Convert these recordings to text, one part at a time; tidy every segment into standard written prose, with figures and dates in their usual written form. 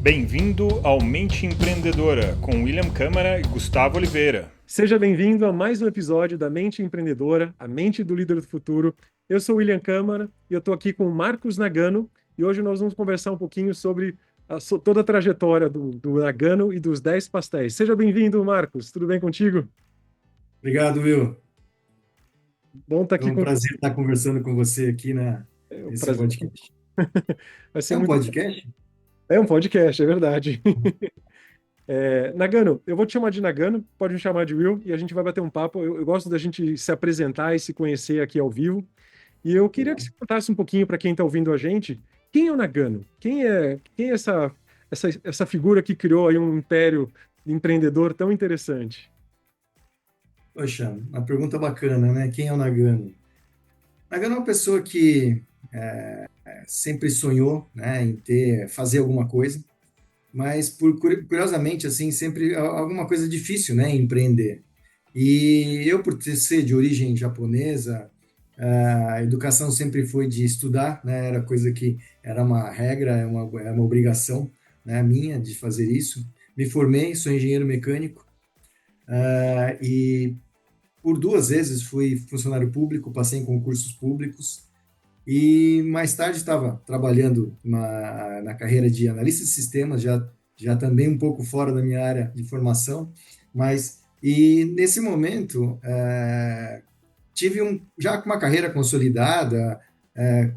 Bem-vindo ao Mente Empreendedora, com William Câmara e Gustavo Oliveira. Seja bem-vindo a mais um episódio da Mente Empreendedora, a mente do líder do futuro. Eu sou o William Câmara e eu estou aqui com o Marcos Nagano e hoje nós vamos conversar um pouquinho sobre toda a trajetória do Nagano e dos 10 pastéis. Seja bem-vindo, Marcos. Tudo bem contigo? Obrigado, Will. Bom estar É aqui um com prazer estar conversando com você aqui é um nesse prazer. podcast. Vai ser É um muito. podcast? É um podcast, é verdade. Nagano, eu vou te chamar de Nagano, pode me chamar de Will e a gente vai bater um papo. Eu gosto da gente se apresentar e se conhecer aqui ao vivo. E eu queria que Legal. você contasse um pouquinho para quem está ouvindo a gente, quem é o Nagano? Quem é essa figura que criou aí um império empreendedor tão interessante? Poxa, uma pergunta bacana, né? Quem é o Nagano? Nagano é uma pessoa que sempre sonhou, né, em fazer alguma coisa, mas curiosamente, assim, sempre alguma coisa difícil, né, empreender. E eu, ser de origem japonesa, a educação sempre foi de estudar, né? Era coisa que era uma regra, é uma obrigação, né, minha de fazer isso. Me formei, sou engenheiro mecânico, e por duas vezes fui funcionário público, passei em concursos públicos e mais tarde estava trabalhando na carreira de analista de sistemas, já também um pouco fora da minha área de formação, mas e nesse momento tive já com uma carreira consolidada,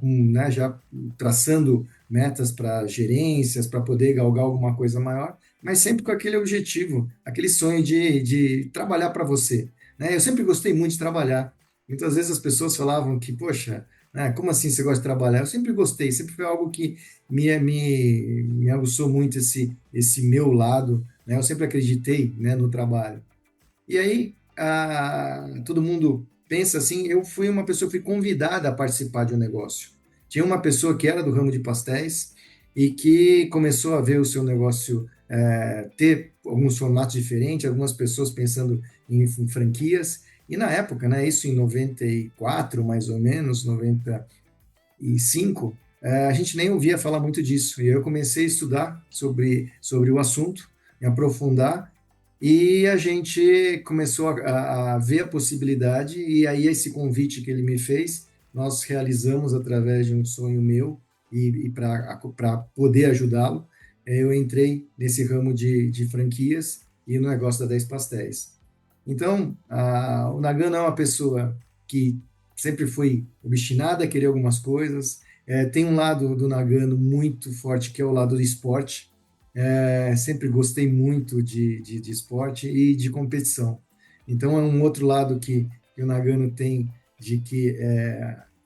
né, já traçando metas para gerências, para poder galgar alguma coisa maior, mas sempre com aquele objetivo, aquele sonho de trabalhar para você. Né? Eu sempre gostei muito de trabalhar. Muitas vezes as pessoas falavam que, poxa, né, como assim você gosta de trabalhar? Eu sempre gostei, sempre foi algo que me aguçou muito esse meu lado. Né? Eu sempre acreditei, né, no trabalho. E aí, todo mundo pensa assim, eu fui uma pessoa que fui convidada a participar de um negócio. Tinha uma pessoa que era do ramo de pastéis e que começou a ver o seu negócio ter alguns formatos diferentes, algumas pessoas pensando em franquias. E na época, né, isso em 94, mais ou menos, 95, a gente nem ouvia falar muito disso. E eu comecei a estudar sobre o assunto, me aprofundar, e a gente começou a ver a possibilidade, e aí esse convite que ele me fez, nós realizamos através de um sonho meu, e para poder ajudá-lo, eu entrei nesse ramo de franquias e no negócio da 10 pastéis. Então, o Nagano é uma pessoa que sempre foi obstinada a querer algumas coisas. Tem um lado do Nagano muito forte, que é o lado do esporte. Sempre gostei muito de esporte e de competição. Então, é um outro lado que o Nagano tem, de que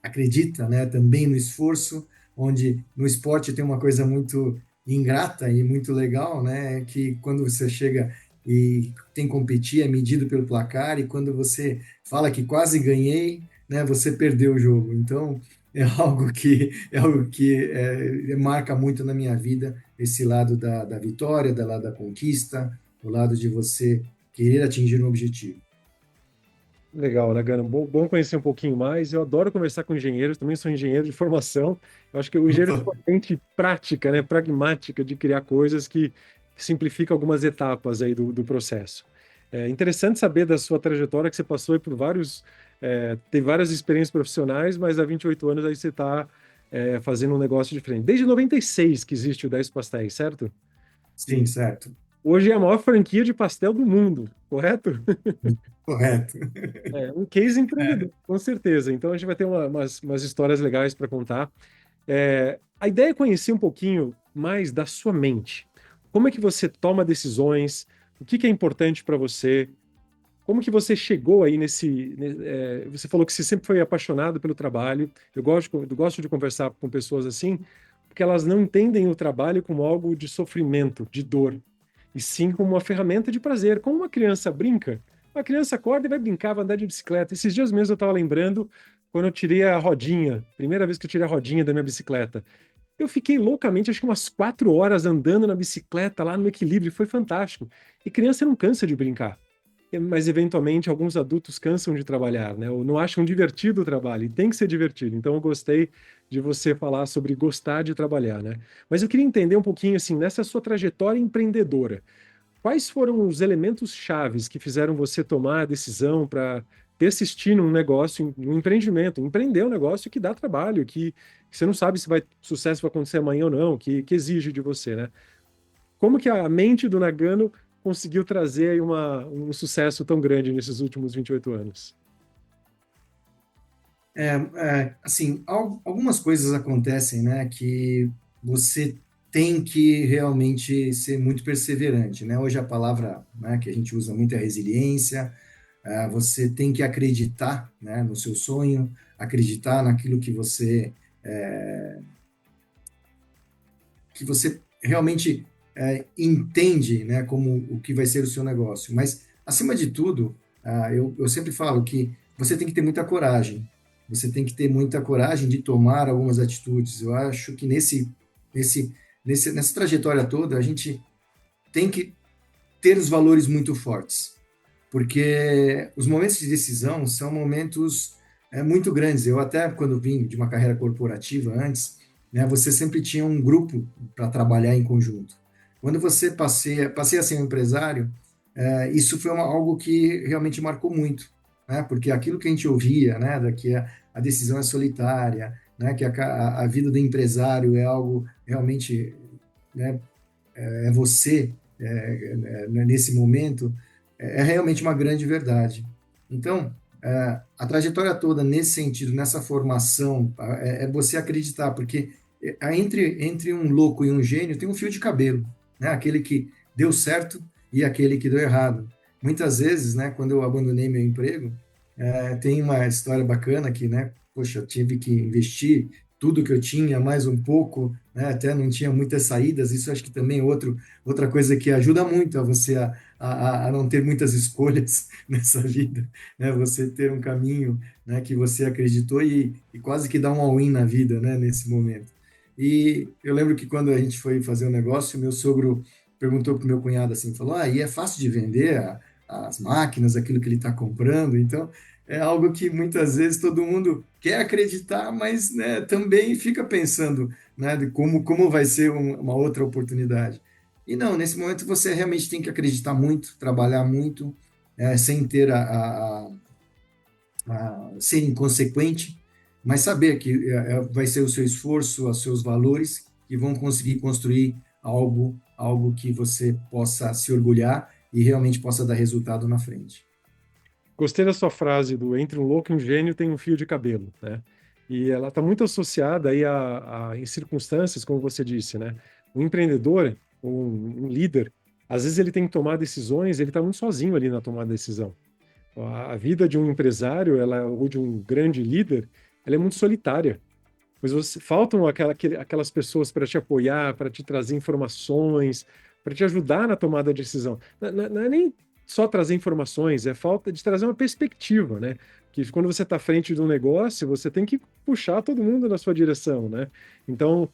acredita, né, também no esforço, onde no esporte tem uma coisa muito ingrata e muito legal, né, que quando você chega e tem que competir, é medido pelo placar, e quando você fala que quase ganhei, né, você perdeu o jogo. Então, é algo que marca muito na minha vida, esse lado da vitória, do lado da conquista, o lado de você querer atingir um objetivo. Legal, Nagano. Bom conhecer um pouquinho mais. Eu adoro conversar com engenheiros, também sou engenheiro de formação. Eu acho que o engenheiro tem uma mente prática, né, pragmática de criar coisas que simplifica algumas etapas aí do processo. É interessante saber da sua trajetória que você passou aí por teve várias experiências profissionais, mas há 28 anos aí você está fazendo um negócio diferente. Desde 96 que existe o 10 Pastéis, certo? Sim, E certo. hoje é a maior franquia de pastel do mundo, correto? Correto. É um case empreendedor, com certeza. Então a gente vai ter umas histórias legais para contar. A ideia é conhecer um pouquinho mais da sua mente. Como é que você toma decisões? O que que é importante para você? Como que você chegou aí você falou que você sempre foi apaixonado pelo trabalho. Eu gosto de conversar com pessoas assim, porque elas não entendem o trabalho como algo de sofrimento, de dor, e sim como uma ferramenta de prazer. Como uma criança brinca, uma criança acorda e vai brincar, vai andar de bicicleta. Esses dias mesmo eu estava lembrando quando eu tirei a rodinha, primeira vez que eu tirei a rodinha da minha bicicleta. Eu fiquei loucamente, acho que umas 4 horas andando na bicicleta lá no equilíbrio, foi fantástico. E criança não cansa de brincar. Mas eventualmente alguns adultos cansam de trabalhar, né? Ou não acham divertido o trabalho, e tem que ser divertido. Então eu gostei de você falar sobre gostar de trabalhar, né? Mas eu queria entender um pouquinho, assim, nessa sua trajetória empreendedora, quais foram os elementos chaves que fizeram você tomar a decisão para persistir num negócio, num empreendimento, empreender um negócio que dá trabalho, que você não sabe se sucesso vai acontecer amanhã ou não, que exige de você, né? Como que a mente do Nagano conseguiu trazer aí um sucesso tão grande nesses últimos 28 anos? Assim, algumas coisas acontecem, né, que você tem que realmente ser muito perseverante, né? Hoje a palavra, né, que a gente usa muito é resiliência. Você tem que acreditar, né, no seu sonho, acreditar naquilo que você realmente entende, né, como o que vai ser o seu negócio. Mas, acima de tudo, eu sempre falo que você tem que ter muita coragem. Você tem que ter muita coragem de tomar algumas atitudes. Eu acho que nesse, nessa trajetória toda, a gente tem que ter os valores muito fortes, porque os momentos de decisão são momentos muito grandes. Eu até, quando vim de uma carreira corporativa antes, né, você sempre tinha um grupo para trabalhar em conjunto. Quando você passei a ser um empresário, isso foi algo que realmente marcou muito, né, porque aquilo que a gente ouvia, né, que a decisão é solitária, né, que a vida do empresário é algo realmente, né, é você nesse momento, é realmente uma grande verdade. Então, a trajetória toda nesse sentido, nessa formação, é você acreditar, porque entre um louco e um gênio tem um fio de cabelo, né? Aquele que deu certo e aquele que deu errado. Muitas vezes, né, quando eu abandonei meu emprego, tem uma história bacana que, né, poxa, eu tive que investir tudo que eu tinha, mais um pouco, né, até não tinha muitas saídas. Isso acho que também é outra coisa que ajuda muito a você a não ter muitas escolhas nessa vida, né? Você ter um caminho, né, que você acreditou e quase que dá um all-in na vida, né, nesse momento. E eu lembro que quando a gente foi fazer um negócio, meu sogro perguntou para o meu cunhado assim, falou, e é fácil de vender as máquinas, aquilo que ele está comprando, então é algo que muitas vezes todo mundo quer acreditar, mas, né, também fica pensando, né, de como vai ser uma outra oportunidade. E não, nesse momento você realmente tem que acreditar muito, trabalhar muito, sem ter ser inconsequente, mas saber que vai ser o seu esforço, os seus valores que vão conseguir construir algo que você possa se orgulhar e realmente possa dar resultado na frente. Gostei da sua frase do entre um louco e um gênio tem um fio de cabelo, né? E ela está muito associada aí em circunstâncias, como você disse, né? Um empreendedor, um líder, às vezes ele tem que tomar decisões, ele está muito sozinho ali na tomada de decisão. A vida de um empresário, ou de um grande líder, ela é muito solitária. Pois faltam aquelas pessoas para te apoiar, para te trazer informações, para te ajudar na tomada de decisão. Não é nem só trazer informações, é falta de trazer uma perspectiva, né? Que quando você está à frente de um negócio, você tem que puxar todo mundo na sua direção, né? Então,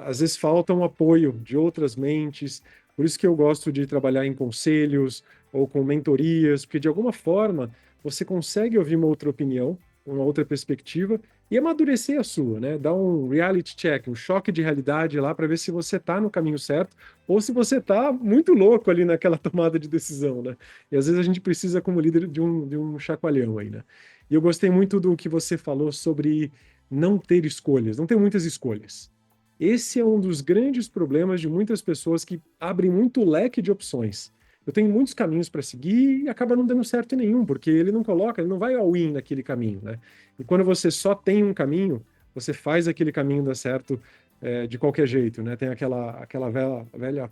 às vezes falta um apoio de outras mentes. Por isso que eu gosto de trabalhar em conselhos ou com mentorias, porque de alguma forma você consegue ouvir uma outra opinião, uma outra perspectiva e amadurecer a sua, né? Dar um reality check, um choque de realidade lá para ver se você está no caminho certo ou se você está muito louco ali naquela tomada de decisão, né? E às vezes a gente precisa, como líder, de um chacoalhão aí, né? E eu gostei muito do que você falou sobre não ter escolhas, não ter muitas escolhas. Esse é um dos grandes problemas de muitas pessoas que abrem muito leque de opções. Eu tenho muitos caminhos para seguir e acaba não dando certo em nenhum, porque ele não vai all-in naquele caminho, né? E quando você só tem um caminho, você faz aquele caminho dar certo de qualquer jeito, né? Tem aquela velha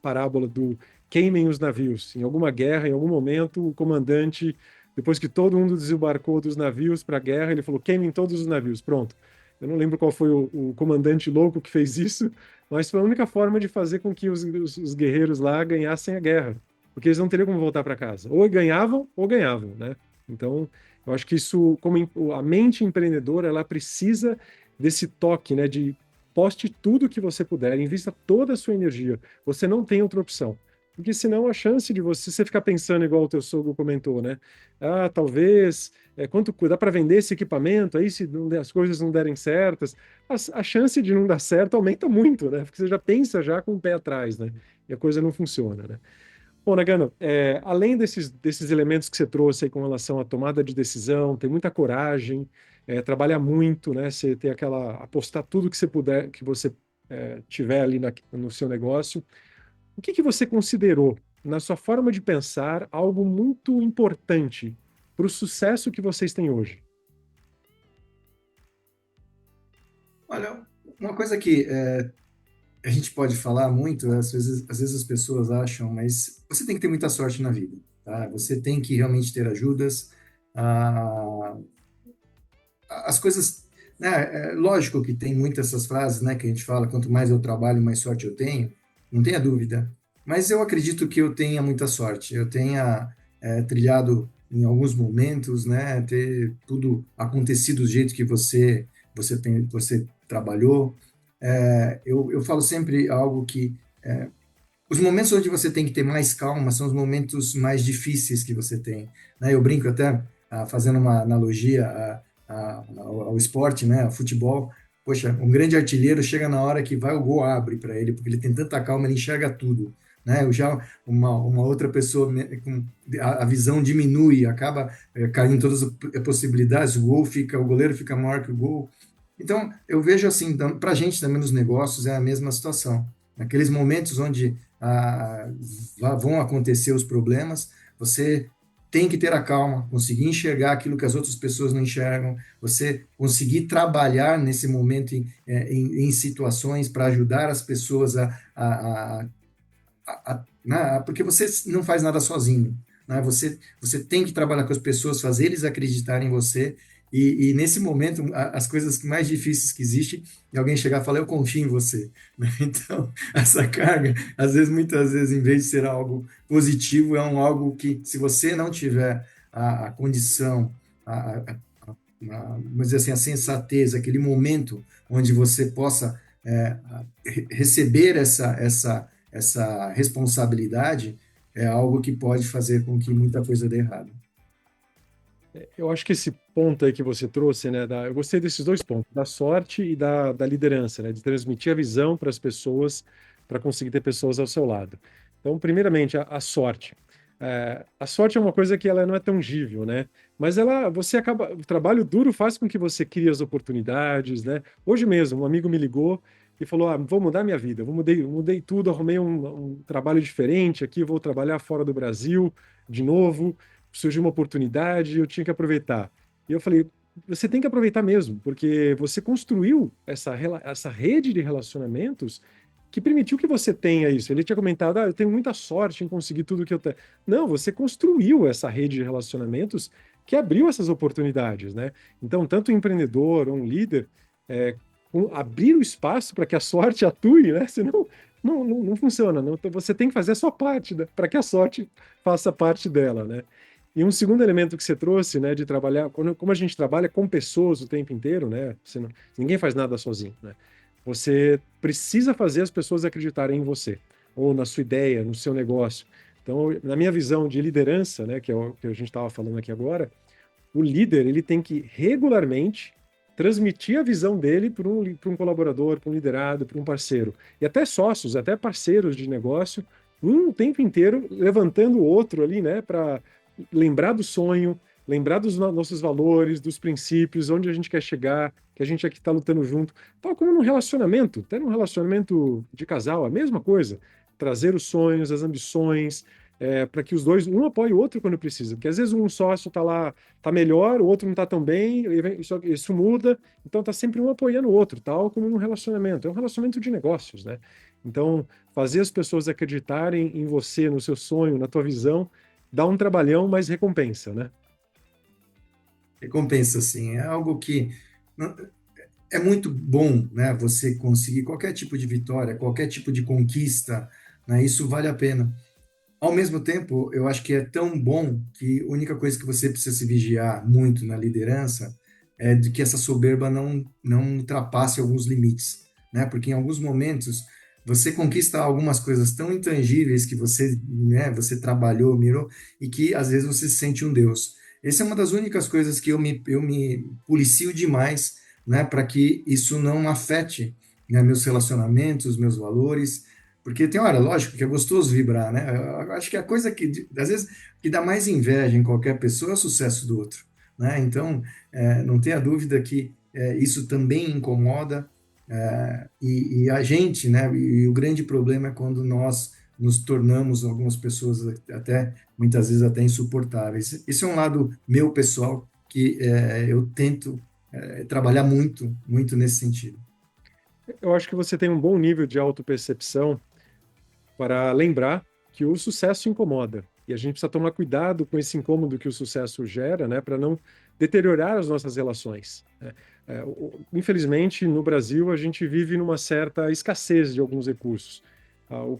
parábola do queimem os navios. Em alguma guerra, em algum momento, o comandante, depois que todo mundo desembarcou dos navios para a guerra, ele falou: queimem todos os navios, pronto. Eu não lembro qual foi o comandante louco que fez isso, mas foi a única forma de fazer com que os guerreiros lá ganhassem a guerra, porque eles não teriam como voltar para casa. Ou ganhavam, né? Então, eu acho que isso, como a mente empreendedora, ela precisa desse toque, né? De poste tudo que você puder, invista toda a sua energia. Você não tem outra opção. Porque senão a chance de você ficar pensando igual o teu sogro comentou, né? Ah, talvez, quanto dá para vender esse equipamento aí se as coisas não derem certas, a chance de não dar certo aumenta muito, né? Porque você já pensa já com o pé atrás, né? E a coisa não funciona, né? Bom, Nagano, além desses elementos que você trouxe aí com relação à tomada de decisão, tem muita coragem, trabalhar muito, né? Você ter apostar tudo que você puder, que você tiver ali no seu negócio. O que que você considerou, na sua forma de pensar, algo muito importante para o sucesso que vocês têm hoje? Olha, uma coisa que a gente pode falar muito, às vezes as pessoas acham, mas você tem que ter muita sorte na vida, tá? Você tem que realmente ter ajudas. ah, as coisas, né? Lógico que tem muitas essas frases, né, que a gente fala, quanto mais eu trabalho, mais sorte eu tenho, não tenha dúvida. Mas eu acredito que eu tenha muita sorte. Eu tenha trilhado em alguns momentos, né, ter tudo acontecido do jeito que você trabalhou. Eu falo sempre algo que os momentos onde você tem que ter mais calma são os momentos mais difíceis que você tem, né? Eu brinco até, fazendo uma analogia ao esporte, né? Ao futebol. Poxa, um grande artilheiro chega na hora que vai o gol abre para ele, porque ele tem tanta calma, ele enxerga tudo, né? Eu já uma outra pessoa a visão diminui, acaba caindo em todas as possibilidades, o goleiro fica maior que o gol. Então, eu vejo assim, para a gente também nos negócios é a mesma situação. Naqueles momentos onde vão acontecer os problemas, você tem que ter a calma, conseguir enxergar aquilo que as outras pessoas não enxergam, você conseguir trabalhar nesse momento em situações para ajudar as pessoas né, porque você não faz nada sozinho, né? Você tem que trabalhar com as pessoas, fazer eles acreditarem em você, e nesse momento, as coisas mais difíceis que existem é alguém chegar e falar, eu confio em você, né? Então, essa carga, muitas vezes, em vez de ser algo positivo, algo que, se você não tiver a condição, vamos dizer assim, a sensatez, aquele momento onde você possa receber essa responsabilidade, é algo que pode fazer com que muita coisa dê errado. Eu acho que esse ponto aí que você trouxe, né, eu gostei desses dois pontos, da sorte e da liderança, né, de transmitir a visão para as pessoas, para conseguir ter pessoas ao seu lado. Então, primeiramente, a sorte. A sorte é uma coisa que ela não é tangível, né? Mas você acaba, o trabalho duro faz com que você crie as oportunidades, né? Hoje mesmo, um amigo me ligou e falou: vou mudar minha vida, mudei tudo, arrumei um trabalho diferente aqui, vou trabalhar fora do Brasil de novo, surgiu uma oportunidade, eu tinha que aproveitar. E eu falei, você tem que aproveitar mesmo, porque você construiu essa rede de relacionamentos que permitiu que você tenha isso. Ele tinha comentado, eu tenho muita sorte em conseguir tudo que eu tenho. Não, você construiu essa rede de relacionamentos que abriu essas oportunidades, né? Então, tanto um empreendedor ou um líder, abrir o espaço para que a sorte atue, né? Senão não funciona. Não. Então, você tem que fazer a sua parte para que a sorte faça parte dela, né? E um segundo elemento que você trouxe, né, de trabalhar, como a gente trabalha com pessoas o tempo inteiro, né, ninguém faz nada sozinho, né? Você precisa fazer as pessoas acreditarem em você, ou na sua ideia, no seu negócio. Então, na minha visão de liderança, né, que é o que a gente estava falando aqui agora, o líder ele tem que regularmente transmitir a visão dele para um colaborador, para um liderado, para um parceiro. E até sócios, até parceiros de negócio, um o tempo inteiro levantando o outro ali, né, para lembrar do sonho, lembrar dos nossos valores, dos princípios, onde a gente quer chegar, que a gente aqui está lutando junto. Tal como num relacionamento, até num relacionamento de casal, a mesma coisa. Trazer os sonhos, as ambições, para que os dois, um apoie o outro quando precisa. Porque às vezes um sócio está lá, está melhor, o outro não está tão bem, isso muda, então está sempre um apoiando o outro, tal como num relacionamento. É um relacionamento de negócios, né? Então, fazer as pessoas acreditarem em você, no seu sonho, na tua visão, dá um trabalhão, mas recompensa, né? Recompensa, assim, é algo que é muito bom, né? Você conseguir qualquer tipo de vitória, qualquer tipo de conquista, né? Isso vale a pena. Ao mesmo tempo, eu acho que é tão bom que a única coisa que você precisa se vigiar muito na liderança é de que essa soberba não ultrapasse alguns limites, né? Porque em alguns momentos você conquista algumas coisas tão intangíveis que você, né, você trabalhou, mirou, e que às vezes você se sente um Deus. Essa é uma das únicas coisas que eu me policio demais, né, para que isso não afete, né, meus relacionamentos, meus valores, porque tem hora, lógico, que é gostoso vibrar, né? Eu acho que a coisa que, às vezes, que dá mais inveja em qualquer pessoa é o sucesso do outro, né? Então, não tenha dúvida que isso também incomoda, e a gente, né? E o grande problema é quando nós nos tornamos algumas pessoas até muitas vezes até insuportáveis. Esse é um lado meu pessoal que eu tento trabalhar muito, muito nesse sentido. Eu acho que você tem um bom nível de autopercepção para lembrar que o sucesso incomoda. E a gente precisa tomar cuidado com esse incômodo que o sucesso gera, né, para não deteriorar as nossas relações, né? Infelizmente, no Brasil, a gente vive numa certa escassez de alguns recursos.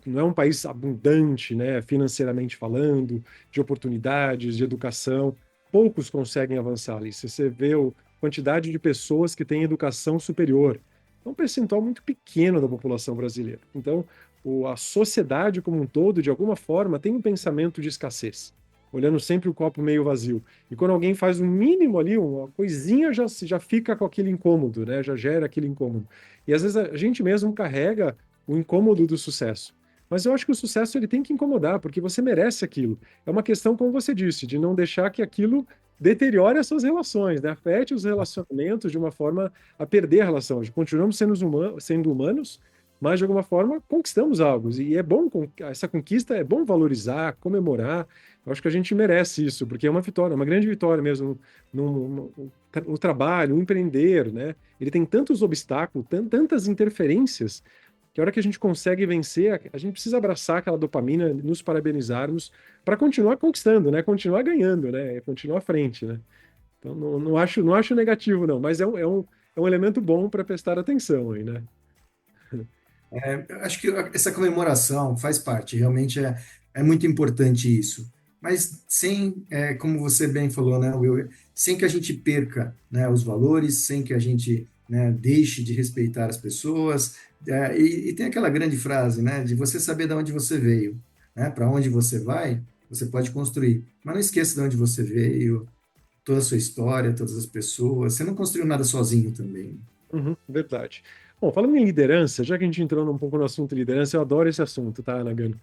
Não é um país abundante, né, financeiramente falando, de oportunidades, de educação. Poucos conseguem avançar ali. Se você vê a quantidade de pessoas que têm educação superior, é um percentual muito pequeno da população brasileira. Então, a sociedade como um todo, de alguma forma, tem um pensamento de escassez, olhando sempre o copo meio vazio. E quando alguém faz um mínimo ali, uma coisinha, já fica com aquele incômodo, né? Já gera aquele incômodo. E às vezes a gente mesmo carrega o incômodo do sucesso. Mas eu acho que o sucesso ele tem que incomodar, porque você merece aquilo. É uma questão, como você disse, de não deixar que aquilo deteriore as suas relações, né? Afete os relacionamentos de uma forma a perder a relação. Continuamos sendo humanos, mas de alguma forma conquistamos algo. E é bom, essa conquista é bom valorizar, comemorar. Eu acho que a gente merece isso, porque é uma vitória, uma grande vitória mesmo no trabalho, no empreender, né? Ele tem tantos obstáculos, tantas interferências, que a hora que a gente consegue vencer, a gente precisa abraçar aquela dopamina, nos parabenizarmos para continuar conquistando, né? Continuar ganhando, né? Continuar à frente, né? Então não acho negativo, não, mas é um elemento bom para prestar atenção aí, né? Eu acho que essa comemoração faz parte, realmente é muito importante isso. Mas sem, como você bem falou, né, Will, sem que a gente perca, né, os valores, sem que a gente, né, deixe de respeitar as pessoas. E tem aquela grande frase, né, de você saber de onde você veio, né, para onde você vai, você pode construir. Mas não esqueça de onde você veio, toda a sua história, todas as pessoas. Você não construiu nada sozinho também. Uhum, verdade. Bom, falando em liderança, já que a gente entrou um pouco no assunto liderança, eu adoro esse assunto, tá, Nagano?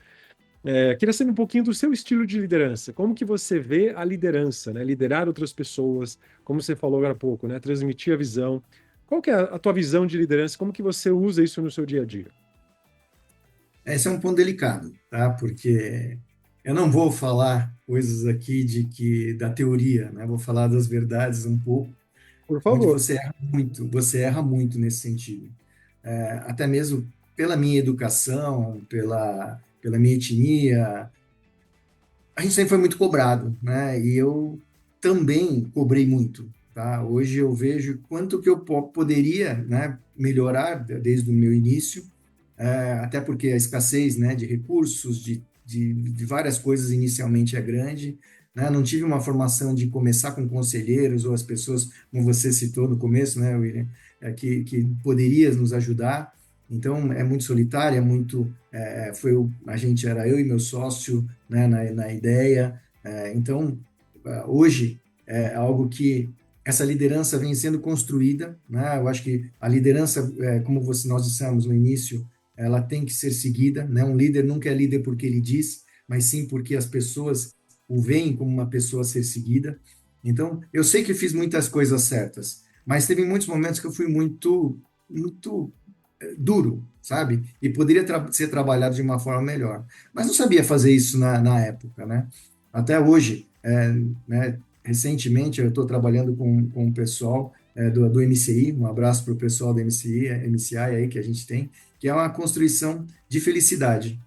Queria saber um pouquinho do seu estilo de liderança. Como que você vê a liderança, né? Liderar outras pessoas, como você falou agora há pouco, né? Transmitir a visão. Qual que é a tua visão de liderança? Como que você usa isso no seu dia a dia? Esse é um ponto delicado, tá? Porque eu não vou falar coisas aqui da teoria, né? Vou falar das verdades um pouco, Por onde favor. você erra muito nesse sentido. Até mesmo pela minha educação, pela minha etnia, a gente sempre foi muito cobrado, né? E eu também cobrei muito, tá? Hoje eu vejo quanto que eu poderia, né, melhorar desde o meu início, até porque a escassez, né, de recursos, de várias coisas inicialmente é grande, né? Não tive uma formação de começar com conselheiros ou as pessoas, como você citou no começo, né, William, que poderia nos ajudar. Então é muito solitário, é muito, a gente era eu e meu sócio, né, na ideia. Então hoje é algo que essa liderança vem sendo construída, né? Eu acho que a liderança, como nós dissemos no início, ela tem que ser seguida, né? Um líder nunca é líder porque ele diz, mas sim porque as pessoas o veem como uma pessoa a ser seguida. Então, eu sei que fiz muitas coisas certas, mas teve muitos momentos que eu fui muito, muito duro, sabe? E poderia ser trabalhado de uma forma melhor. Mas não sabia fazer isso na época, né? Até hoje, né, recentemente, eu estou trabalhando com o pessoal do MCI, um abraço para o pessoal do MCI, MCI aí que a gente tem, que é uma construção de felicidade.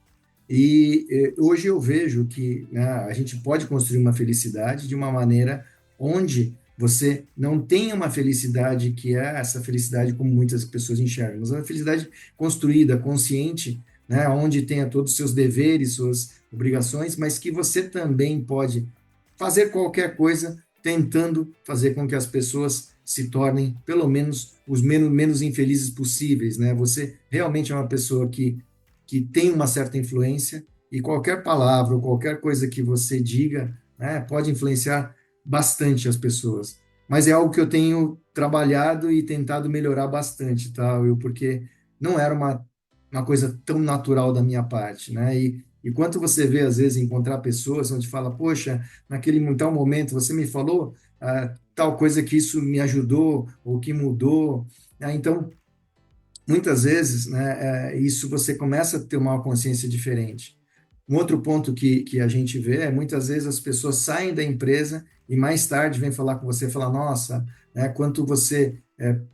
E hoje eu vejo que, né, a gente pode construir uma felicidade de uma maneira onde você não tem uma felicidade que é essa felicidade como muitas pessoas enxergam, mas é uma felicidade construída, consciente, né, onde tenha todos os seus deveres, suas obrigações, mas que você também pode fazer qualquer coisa tentando fazer com que as pessoas se tornem pelo menos os menos infelizes possíveis, né? Você realmente é uma pessoa que que tem uma certa influência, e qualquer palavra ou qualquer coisa que você diga, né, pode influenciar bastante as pessoas. Mas é algo que eu tenho trabalhado e tentado melhorar bastante, tá, Will? Porque não era uma coisa tão natural da minha parte, né? E quando você vê, às vezes, encontrar pessoas onde fala, poxa, naquele tal momento você me falou tal coisa que isso me ajudou ou que mudou. Então, muitas vezes, né, isso você começa a ter uma consciência diferente. Um outro ponto que a gente vê é muitas vezes as pessoas saem da empresa e mais tarde vêm falar com você e falar, nossa, né, quanto você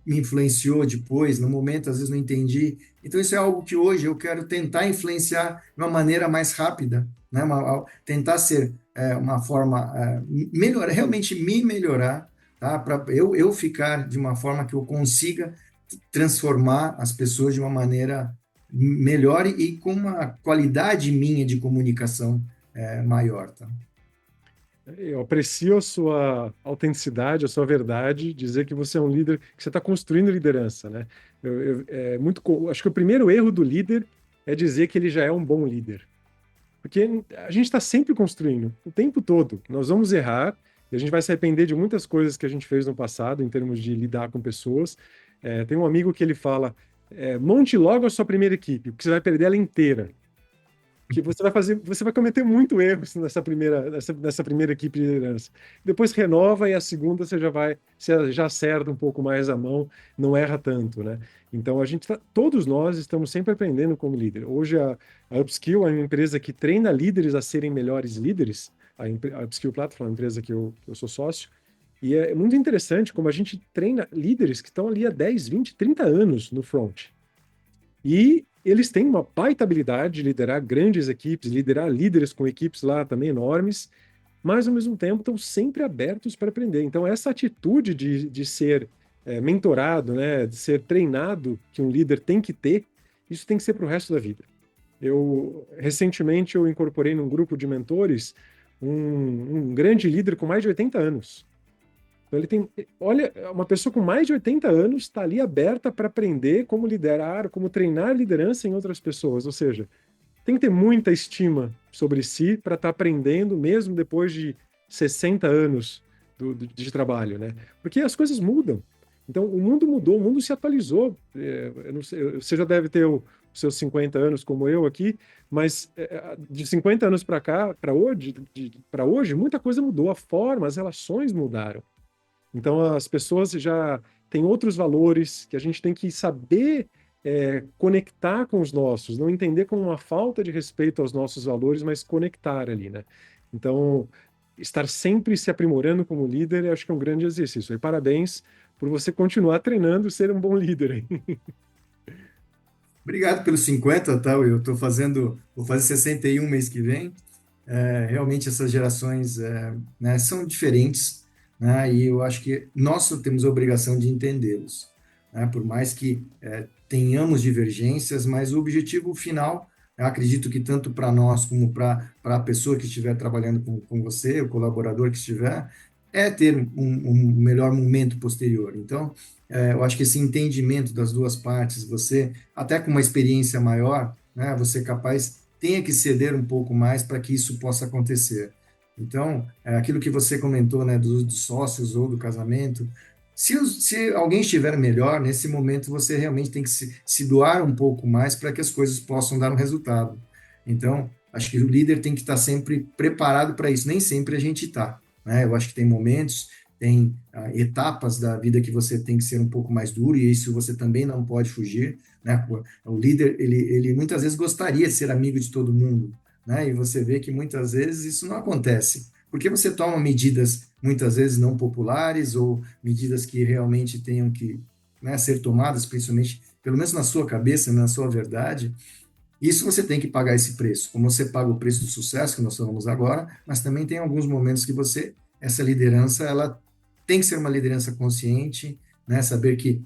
me influenciou depois, no momento às vezes não entendi. Então isso é algo que hoje eu quero tentar influenciar de uma maneira mais rápida, né, tentar ser uma forma melhorar, realmente me melhorar, tá, para eu ficar de uma forma que eu consiga transformar as pessoas de uma maneira melhor e com uma qualidade minha de comunicação maior, tá? Eu aprecio a sua autenticidade, a sua verdade, dizer que você é um líder, que você está construindo liderança, né? Acho que o primeiro erro do líder é dizer que ele já é um bom líder. Porque a gente está sempre construindo, o tempo todo. Nós vamos errar e a gente vai se arrepender de muitas coisas que a gente fez no passado, em termos de lidar com pessoas. Tem um amigo que ele fala: monte logo a sua primeira equipe, porque você vai perder ela inteira. Porque você vai cometer muito erros nessa primeira equipe de liderança. Depois renova e a segunda você já acerta um pouco mais a mão, não erra tanto, né? Então todos nós estamos sempre aprendendo como líder. Hoje a Upskill é uma empresa que treina líderes a serem melhores líderes. A Upskill Platform é uma empresa que eu sou sócio. E é muito interessante como a gente treina líderes que estão ali há 10, 20, 30 anos no front. E eles têm uma baita habilidade de liderar grandes equipes, liderar líderes com equipes lá também enormes, mas ao mesmo tempo estão sempre abertos para aprender. Então, essa atitude de ser mentorado, né, de ser treinado que um líder tem que ter, isso tem que ser para o resto da vida. Recentemente, eu incorporei num grupo de mentores um grande líder com mais de 80 anos. Então olha, uma pessoa com mais de 80 anos está ali aberta para aprender como liderar, como treinar liderança em outras pessoas. Ou seja, tem que ter muita estima sobre si para estar aprendendo, mesmo depois de 60 anos de trabalho, né? Porque as coisas mudam. Então, o mundo mudou, o mundo se atualizou. Eu não sei, você já deve ter os seus 50 anos, como eu aqui, mas de 50 anos para cá, para hoje, muita coisa mudou. A forma, as relações mudaram. Então, as pessoas já têm outros valores que a gente tem que saber conectar com os nossos, não entender como uma falta de respeito aos nossos valores, mas conectar ali, né? Então, estar sempre se aprimorando como líder, eu acho que é um grande exercício. E parabéns por você continuar treinando e ser um bom líder, hein? Obrigado pelos 50, tá? Eu vou fazer 61 mês que vem. Realmente essas gerações né, são diferentes, né? E eu acho que nós só temos a obrigação de entendê-los, né? Por mais que tenhamos divergências, mas o objetivo final, eu acredito que tanto para nós como para a pessoa que estiver trabalhando com você, o colaborador que estiver, é ter um melhor momento posterior. Então, eu acho que esse entendimento das duas partes, você, até com uma experiência maior, né, você capaz tenha que ceder um pouco mais para que isso possa acontecer. Então, aquilo que você comentou, né, dos sócios ou do casamento, se alguém estiver melhor, nesse momento você realmente tem que se doar um pouco mais para que as coisas possam dar um resultado. Então, acho que o líder tem que estar sempre preparado para isso. Nem sempre a gente está, né? Eu acho que tem momentos, tem etapas da vida que você tem que ser um pouco mais duro, e isso você também não pode fugir, né? O líder, ele muitas vezes gostaria de ser amigo de todo mundo, né? E você vê que muitas vezes isso não acontece, porque você toma medidas muitas vezes não populares ou medidas que realmente tenham que, né, ser tomadas, principalmente, pelo menos na sua cabeça, na sua verdade. Isso você tem que pagar esse preço, como você paga o preço do sucesso que nós falamos agora, mas também tem alguns momentos que essa liderança, ela tem que ser uma liderança consciente, né? Saber que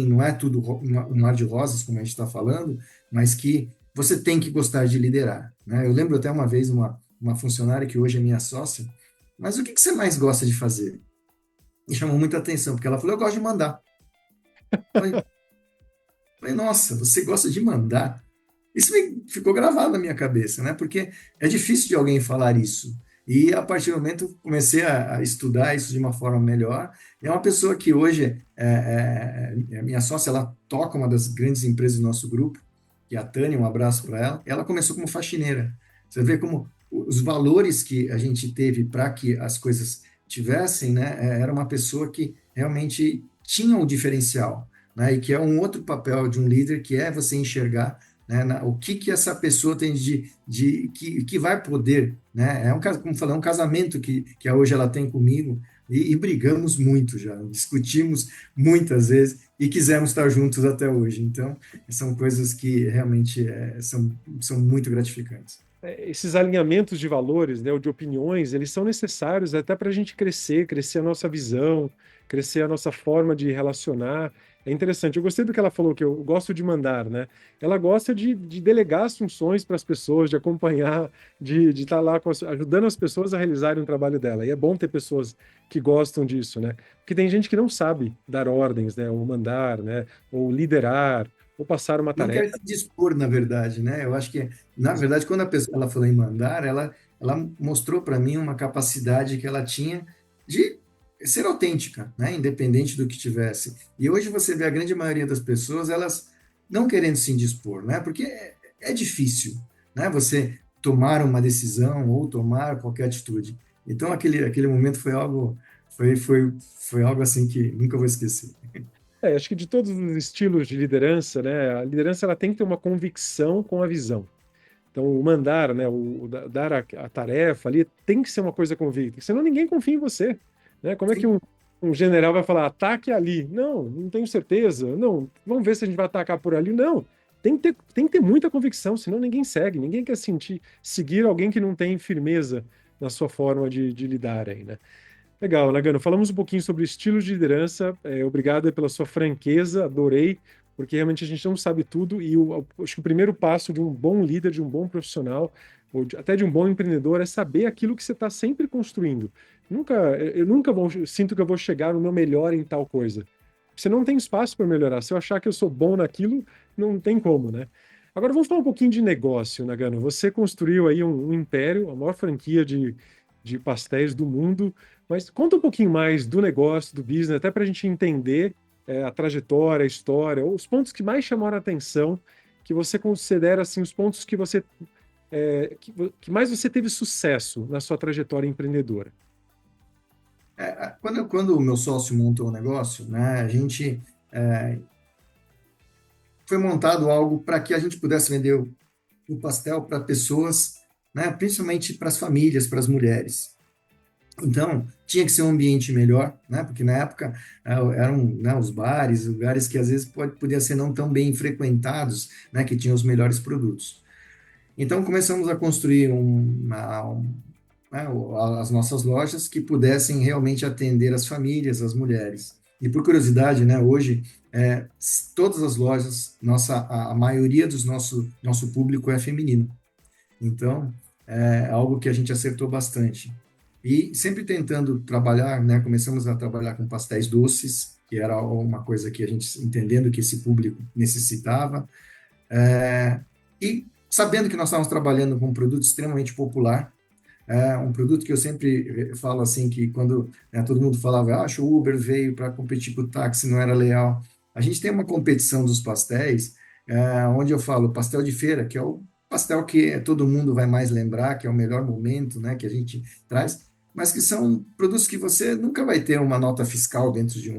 não é tudo um mar de rosas, como a gente está falando, mas que você tem que gostar de liderar, né? Eu lembro até uma vez uma funcionária que hoje é minha sócia, mas o que você mais gosta de fazer? Me chamou muita atenção, porque ela falou, eu gosto de mandar. Eu falei, nossa, você gosta de mandar? ficou gravado na minha cabeça, né? Porque é difícil de alguém falar isso. E a partir do momento comecei a estudar isso de uma forma melhor. É uma pessoa que hoje é minha sócia, ela toca uma das grandes empresas do nosso grupo, que é a Tânia, um abraço para ela. Ela começou como faxineira. Você vê como os valores que a gente teve para que as coisas tivessem, né? Era uma pessoa que realmente tinha um diferencial, né? E que é um outro papel de um líder, que é você enxergar, né, o que essa pessoa tem que vai poder, né? É um caso, como falei, um casamento que hoje ela tem comigo e brigamos muito já, discutimos muitas vezes e quisemos estar juntos até hoje. Então, são coisas que realmente são muito gratificantes. Esses alinhamentos de valores, né, ou de opiniões, eles são necessários até para a gente crescer a nossa visão, crescer a nossa forma de relacionar. É interessante. Eu gostei do que ela falou, que eu gosto de mandar, né? Ela gosta de delegar as funções para as pessoas, de acompanhar, de estar lá ajudando as pessoas a realizarem o trabalho dela. E é bom ter pessoas que gostam disso, né? Porque tem gente que não sabe dar ordens, né? Ou mandar, né? Ou liderar, ou passar uma Não tarefa. quer se dispor, na verdade, né? Eu acho que, na verdade, quando a pessoa ela falou em mandar, ela mostrou para mim uma capacidade que ela tinha de ser autêntica, né? Independente do que tivesse. E hoje você vê a grande maioria das pessoas, elas não querendo se indispor, né? Porque é difícil, né? Você tomar uma decisão ou tomar qualquer atitude. Então, aquele momento foi algo assim que nunca vou esquecer. Acho que de todos os estilos de liderança, né, a liderança ela tem que ter uma convicção com a visão. Então, o mandar, né, dar a tarefa ali tem que ser uma coisa convicta, senão ninguém confia em você, né? Como é que Sim. um general vai falar, ataque ali? Não, não tenho certeza. Não, vamos ver se a gente vai atacar por ali. Não, tem que ter muita convicção, senão ninguém segue, ninguém quer seguir alguém que não tem firmeza na sua forma de lidar aí, né? Legal, Nagano. Falamos um pouquinho sobre estilos de liderança. Obrigado pela sua franqueza, adorei, porque realmente a gente não sabe tudo e acho que o primeiro passo de um bom líder, de um bom profissional, ou até de um bom empreendedor, é saber aquilo que você está sempre construindo. Eu nunca sinto que eu vou chegar no meu melhor em tal coisa. Você não tem espaço para melhorar. Se eu achar que eu sou bom naquilo, não tem como, né? Agora vamos falar um pouquinho de negócio, Nagano. Você construiu aí um império, a maior franquia de pastéis do mundo. Mas conta um pouquinho mais do negócio, do business, até para a gente entender a trajetória, a história, os pontos que mais chamaram a atenção, que você considera assim os pontos que que mais você teve sucesso na sua trajetória empreendedora. Quando o meu sócio montou o negócio, né, a gente foi montado algo para que a gente pudesse vender o pastel para pessoas, né, principalmente para as famílias, para as mulheres. Então, tinha que ser um ambiente melhor, né, porque na época eram, né, os bares, lugares que às vezes podiam ser não tão bem frequentados, né, que tinham os melhores produtos. Então, começamos a construir né, as nossas lojas que pudessem realmente atender as famílias, as mulheres. E por curiosidade, né, hoje todas as lojas, a maioria do nosso público é feminino. Então, é algo que a gente acertou bastante. E sempre tentando trabalhar, né, começamos a trabalhar com pastéis doces, que era uma coisa que a gente entendendo que esse público necessitava, e sabendo que nós estávamos trabalhando com um produto extremamente popular, um produto que eu sempre falo assim, que quando, né, todo mundo falava, acho o Uber veio para competir com o táxi, não era leal. A gente tem uma competição dos pastéis, onde eu falo pastel de feira, que é o pastel que todo mundo vai mais lembrar, que é o melhor momento, né, que a gente traz, mas que são produtos que você nunca vai ter uma nota fiscal dentro de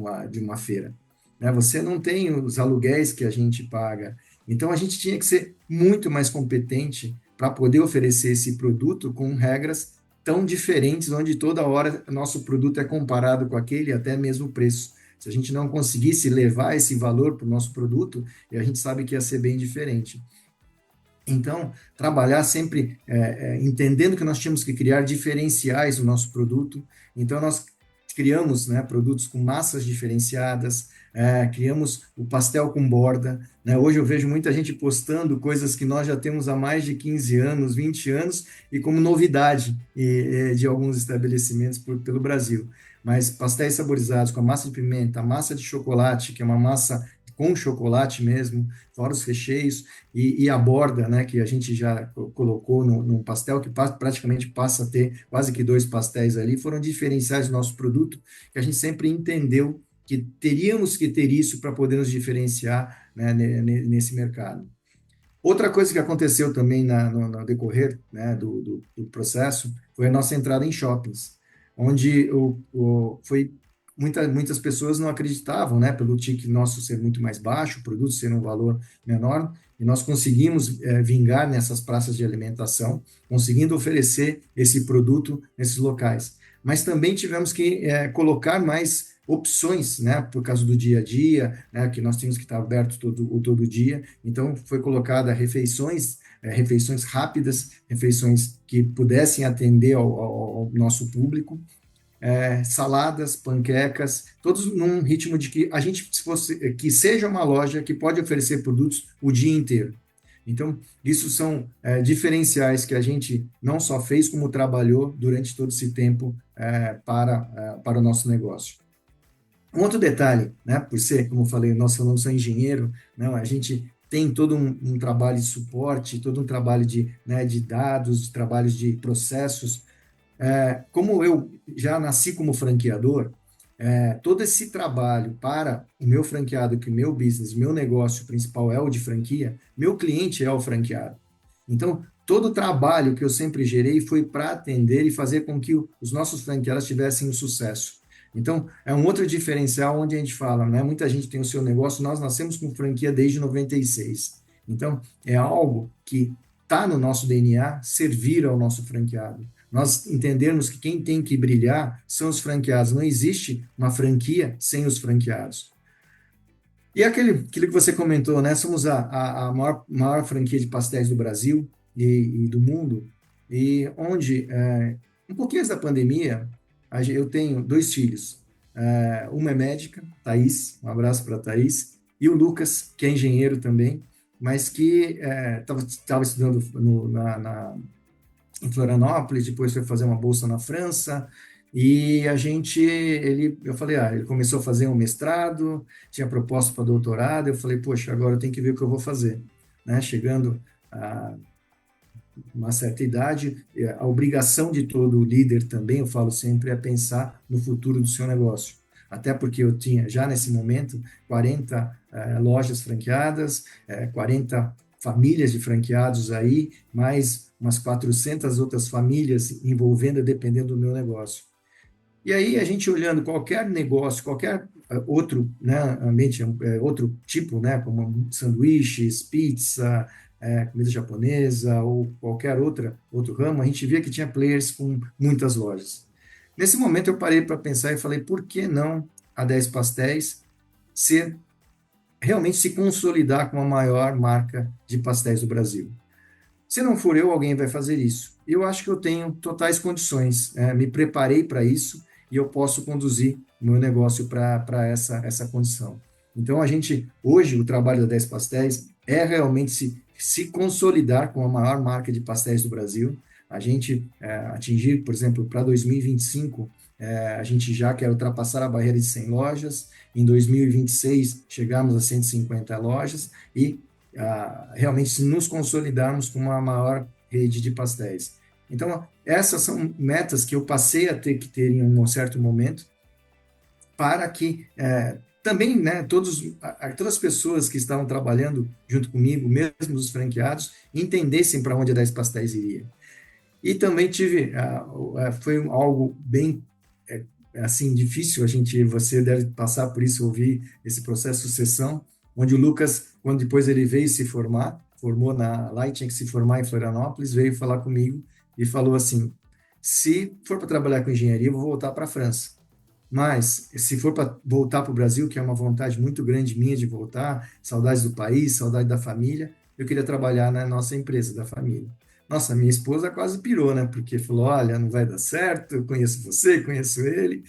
uma feira, né? Você não tem os aluguéis que a gente paga. Então, a gente tinha que ser muito mais competente para poder oferecer esse produto com regras tão diferentes, onde toda hora nosso produto é comparado com aquele, até mesmo o preço. Se a gente não conseguisse levar esse valor para o nosso produto, a gente sabe que ia ser bem diferente. Então, trabalhar sempre entendendo que nós tínhamos que criar diferenciais no nosso produto. Então, nós criamos, né, produtos com massas diferenciadas, criamos o pastel com borda. Né? Hoje eu vejo muita gente postando coisas que nós já temos há mais de 15 anos, 20 anos, e como novidade de alguns estabelecimentos pelo Brasil. Mas pastéis saborizados com a massa de pimenta, a massa de chocolate, que é uma massa com chocolate mesmo, fora os recheios, e a borda, né, que a gente já colocou num pastel, que praticamente passa a ter quase que 2 pastéis ali, foram diferenciais do nosso produto, que a gente sempre entendeu que teríamos que ter isso para poder nos diferenciar, né, nesse mercado. Outra coisa que aconteceu também no decorrer, né, do processo foi a nossa entrada em shoppings, onde foi muitas pessoas não acreditavam, né, pelo ticket nosso ser muito mais baixo, o produto ser um valor menor, e nós conseguimos vingar nessas praças de alimentação, conseguindo oferecer esse produto nesses locais. Mas também tivemos que colocar mais opções, né, por causa do dia a dia, né, que nós tínhamos que estar aberto todo dia. Então, foi colocada refeições rápidas, refeições que pudessem atender ao nosso público, saladas, panquecas, todos num ritmo de que a gente que seja uma loja que pode oferecer produtos o dia inteiro. Então, isso são diferenciais que a gente não só fez, como trabalhou durante todo esse tempo para o nosso negócio. Um outro detalhe, né, por ser, como eu falei, nós falamos sou engenheiro, não, a gente tem todo um trabalho de suporte, todo um trabalho de dados, de trabalhos de processos. Como eu já nasci como franqueador, todo esse trabalho para o meu franqueado, que o meu business, meu negócio principal é o de franquia, meu cliente é o franqueado. Então, todo o trabalho que eu sempre gerei foi para atender e fazer com que os nossos franqueados tivessem um sucesso. Então, é um outro diferencial onde a gente fala, né? Muita gente tem o seu negócio, nós nascemos com franquia desde 96. Então, é algo que está no nosso DNA, servir ao nosso franqueado. Nós entendermos que quem tem que brilhar são os franqueados. Não existe uma franquia sem os franqueados. E aquilo que você comentou, né? Somos a maior franquia de pastéis do Brasil e do mundo, e onde, um pouquinho antes da pandemia, eu tenho 2 filhos. Uma é médica, Thaís, um abraço para a Thaís, e o Lucas, que é engenheiro também, mas que estava estudando em Florianópolis, depois foi fazer uma bolsa na França, e eu falei, ele começou a fazer um mestrado, tinha proposta para doutorado, eu falei, poxa, agora eu tenho que ver o que eu vou fazer, né? Chegando a uma certa idade, a obrigação de todo líder também, eu falo sempre, é pensar no futuro do seu negócio. Até porque eu tinha, já nesse momento, 40 lojas franqueadas, 40 famílias de franqueados aí, mais umas 400 outras famílias envolvendo, dependendo do meu negócio. E aí, a gente olhando qualquer negócio, qualquer outro, né, ambiente, outro tipo, né, como sanduíches, pizza, comida japonesa ou qualquer outro ramo, a gente via que tinha players com muitas lojas. Nesse momento, eu parei para pensar e falei, por que não a 10 Pastéis realmente se consolidar como a maior marca de pastéis do Brasil? Se não for eu, alguém vai fazer isso. Eu acho que eu tenho totais condições, me preparei para isso e eu posso conduzir o meu negócio para essa condição. Então, hoje, o trabalho da 10 Pastéis é realmente se consolidar com a maior marca de pastéis do Brasil. A gente atingir, por exemplo, para 2025, a gente já quer ultrapassar a barreira de 100 lojas, em 2026 chegarmos a 150 lojas e realmente nos consolidarmos com uma maior rede de pastéis. Então, essas são metas que eu passei a ter que ter em um certo momento, para que também, né, todas as pessoas que estavam trabalhando junto comigo, mesmo os franqueados, entendessem para onde a 10 Pastéis iria. E também foi algo bem assim difícil, você deve passar por isso, ouvir esse processo de sucessão, onde o Lucas, quando depois ele veio se formou lá e tinha que se formar em Florianópolis, veio falar comigo e falou assim, se for para trabalhar com engenharia, eu vou voltar para a França. Mas, se for para voltar para o Brasil, que é uma vontade muito grande minha de voltar, saudades do país, saudade da família, eu queria trabalhar na nossa empresa, da família. Nossa, minha esposa quase pirou, né? Porque falou, olha, não vai dar certo, eu conheço você, conheço ele.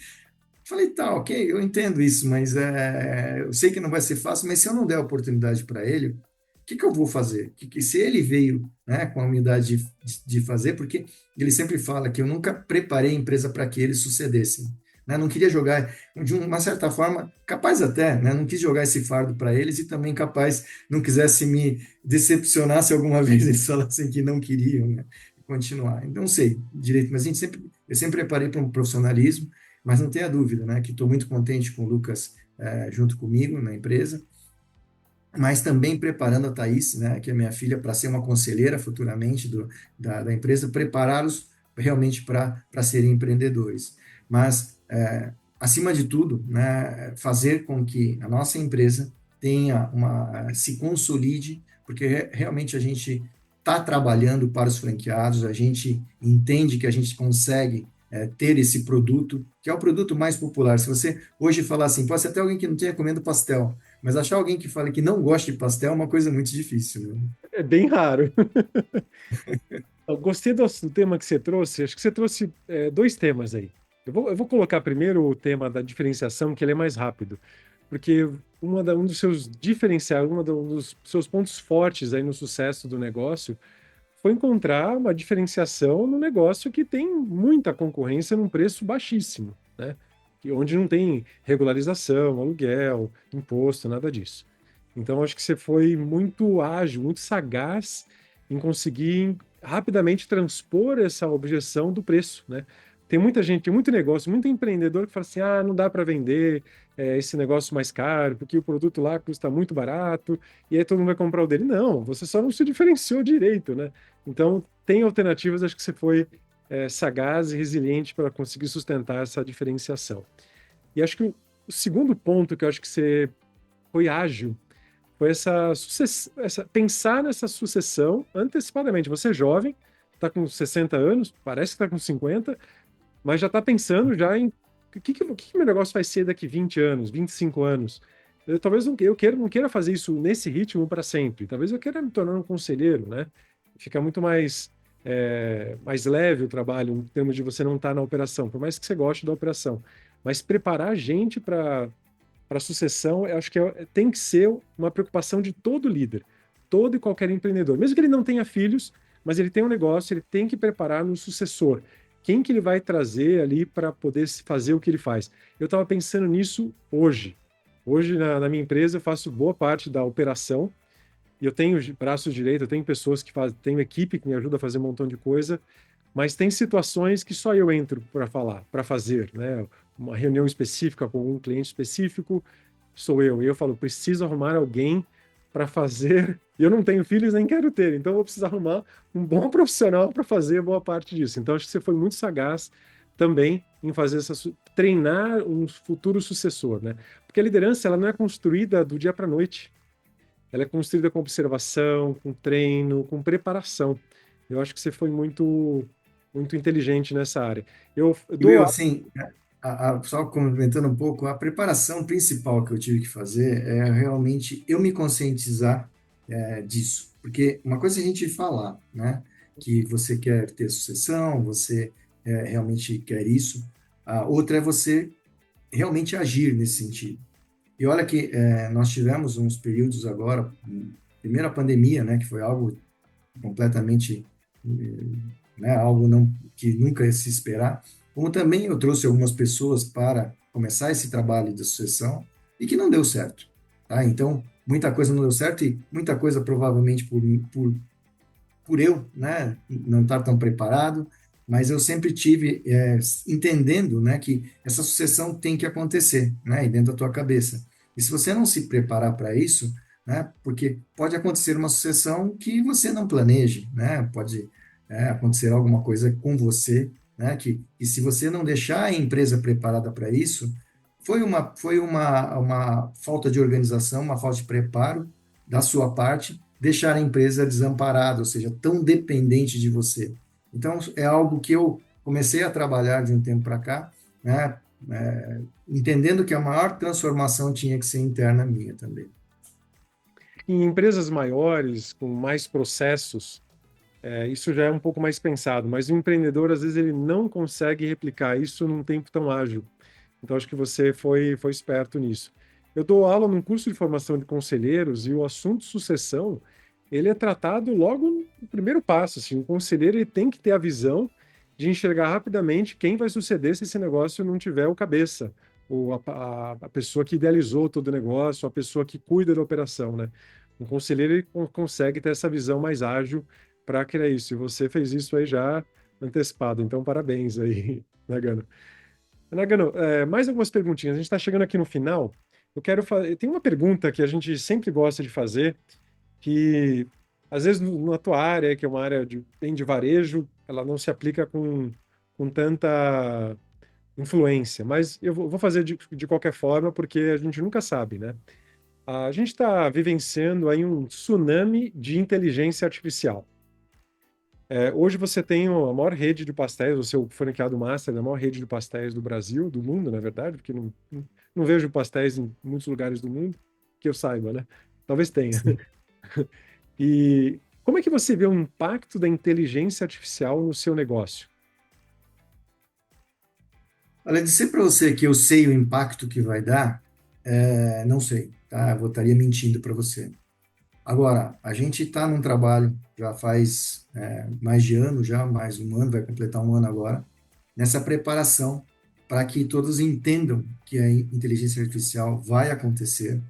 Falei, tá, ok, eu entendo isso, mas eu sei que não vai ser fácil, mas se eu não der oportunidade para ele, o que eu vou fazer? Se ele veio, né, com a humildade de fazer, porque ele sempre fala que eu nunca preparei a empresa para que eles sucedessem. né? Não queria jogar, de uma certa forma, capaz até, né? Não quis jogar esse fardo para eles e também capaz não quisesse me decepcionar se alguma vez eles falassem que não queriam, né? Continuar. Então, não sei direito, mas eu sempre preparei para um profissionalismo, mas não tenha dúvida, né? Que estou muito contente com o Lucas junto comigo na empresa, mas também preparando a Thaís, né, que é minha filha, para ser uma conselheira futuramente da empresa, prepará-los realmente para serem empreendedores. Mas, acima de tudo, né, fazer com que a nossa empresa se consolide, porque realmente a gente está trabalhando para os franqueados, a gente entende que a gente consegue ter esse produto, que é o produto mais popular. Se você hoje falar assim, pode ser até alguém que não tenha comendo pastel, mas achar alguém que fale que não gosta de pastel é uma coisa muito difícil, né? É bem raro. Eu gostei do tema que você trouxe. Acho que você trouxe dois temas aí. Eu vou colocar primeiro o tema da diferenciação, que ele é mais rápido. Porque um dos seus diferenciais, um dos seus pontos fortes aí no sucesso do negócio foi encontrar uma diferenciação no negócio que tem muita concorrência num preço baixíssimo, né? Onde não tem regularização, aluguel, imposto, nada disso. Então, acho que você foi muito ágil, muito sagaz em conseguir rapidamente transpor essa objeção do preço, né? Tem muita gente, tem muito negócio, muito empreendedor que fala assim: ah, não dá para vender esse negócio mais caro, porque o produto lá custa muito barato, e aí todo mundo vai comprar o dele. Não, você só não se diferenciou direito, né? Então, tem alternativas, acho que você foi sagaz e resiliente para conseguir sustentar essa diferenciação. E acho que o segundo ponto que eu acho que você foi ágil foi pensar nessa sucessão antecipadamente. Você é jovem, está com 60 anos, parece que está com 50, mas já está pensando já em o que meu negócio vai ser daqui 20 anos, 25 anos. Talvez não queira fazer isso nesse ritmo para sempre. Talvez eu queira me tornar um conselheiro, né? Fica muito mais leve o trabalho em termos de você não estar na operação, por mais que você goste da operação. Mas preparar a gente para a sucessão, eu acho que tem que ser uma preocupação de todo líder, todo e qualquer empreendedor. Mesmo que ele não tenha filhos, mas ele tem um negócio, ele tem que preparar no sucessor. Quem que ele vai trazer ali para poder fazer o que ele faz? Eu estava pensando nisso hoje. Hoje, na minha empresa, eu faço boa parte da operação, e eu tenho braços direitos, eu tenho pessoas que fazem, tenho equipe que me ajuda a fazer um montão de coisa, mas tem situações que só eu entro para falar, para fazer, né? Uma reunião específica com um cliente específico, sou eu. E eu falo, preciso arrumar alguém para fazer. E eu não tenho filhos nem quero ter, então eu vou precisar arrumar um bom profissional para fazer boa parte disso. Então acho que você foi muito sagaz também em fazer treinar um futuro sucessor, né? Porque a liderança ela não é construída do dia para a noite. Ela é construída com observação, com treino, com preparação. Eu acho que você foi muito inteligente nessa área. Eu E, dou meu, assim, só complementando um pouco, a preparação principal que eu tive que fazer é realmente eu me conscientizar disso. Porque uma coisa é a gente falar, né? Que você quer ter sucessão, você realmente quer isso. A outra é você realmente agir nesse sentido. E olha que nós tivemos uns períodos agora, primeiro a pandemia, né? Que foi algo completamente, né, algo não, que nunca ia se esperar, como também eu trouxe algumas pessoas para começar esse trabalho de sucessão e que não deu certo, tá? Então, muita coisa não deu certo e muita coisa provavelmente por eu, né, não estar tão preparado, mas eu sempre tive entendendo, né, que essa sucessão tem que acontecer, né, e dentro da tua cabeça. E se você não se preparar para isso, né, porque pode acontecer uma sucessão que você não planeje, né, pode acontecer alguma coisa com você, né, que se você não deixar a empresa preparada para isso, foi uma falta de organização, uma falta de preparo da sua parte, deixar a empresa desamparada, ou seja, tão dependente de você. Então, é algo que eu comecei a trabalhar de um tempo para cá, né, entendendo que a maior transformação tinha que ser interna minha também. Em empresas maiores, com mais processos, isso já é um pouco mais pensado, mas o empreendedor, às vezes, ele não consegue replicar isso num tempo tão ágil. Então, acho que você foi esperto nisso. Eu dou aula num curso de formação de conselheiros e o assunto sucessão, ele é tratado logo no primeiro passo. Assim, o conselheiro ele tem que ter a visão de enxergar rapidamente quem vai suceder se esse negócio não tiver o cabeça, ou a pessoa que idealizou todo o negócio, a pessoa que cuida da operação, né? Um conselheiro ele consegue ter essa visão mais ágil para criar isso. E você fez isso aí já antecipado, então parabéns aí, Nagano. Nagano, mais algumas perguntinhas. A gente está chegando aqui no final. Eu quero fazer. Tem uma pergunta que a gente sempre gosta de fazer, que às vezes na tua área, que é uma área bem de varejo, ela não se aplica com tanta influência, mas eu vou fazer de qualquer forma, porque a gente nunca sabe, né? A gente está vivenciando aí um tsunami de inteligência artificial. Hoje você tem a maior rede de pastéis, o seu franqueado master da maior rede de pastéis do Brasil, do mundo, na verdade, porque não vejo pastéis em muitos lugares do mundo, que eu saiba, né? Talvez tenha. Sim. E como é que você vê o impacto da inteligência artificial no seu negócio? Olha, dizer para você que eu sei o impacto que vai dar, não sei, tá? Eu estaria mentindo para você. Agora, a gente está num trabalho já faz mais de ano, já mais um ano, vai completar um ano agora, nessa preparação para que todos entendam que a inteligência artificial vai acontecer.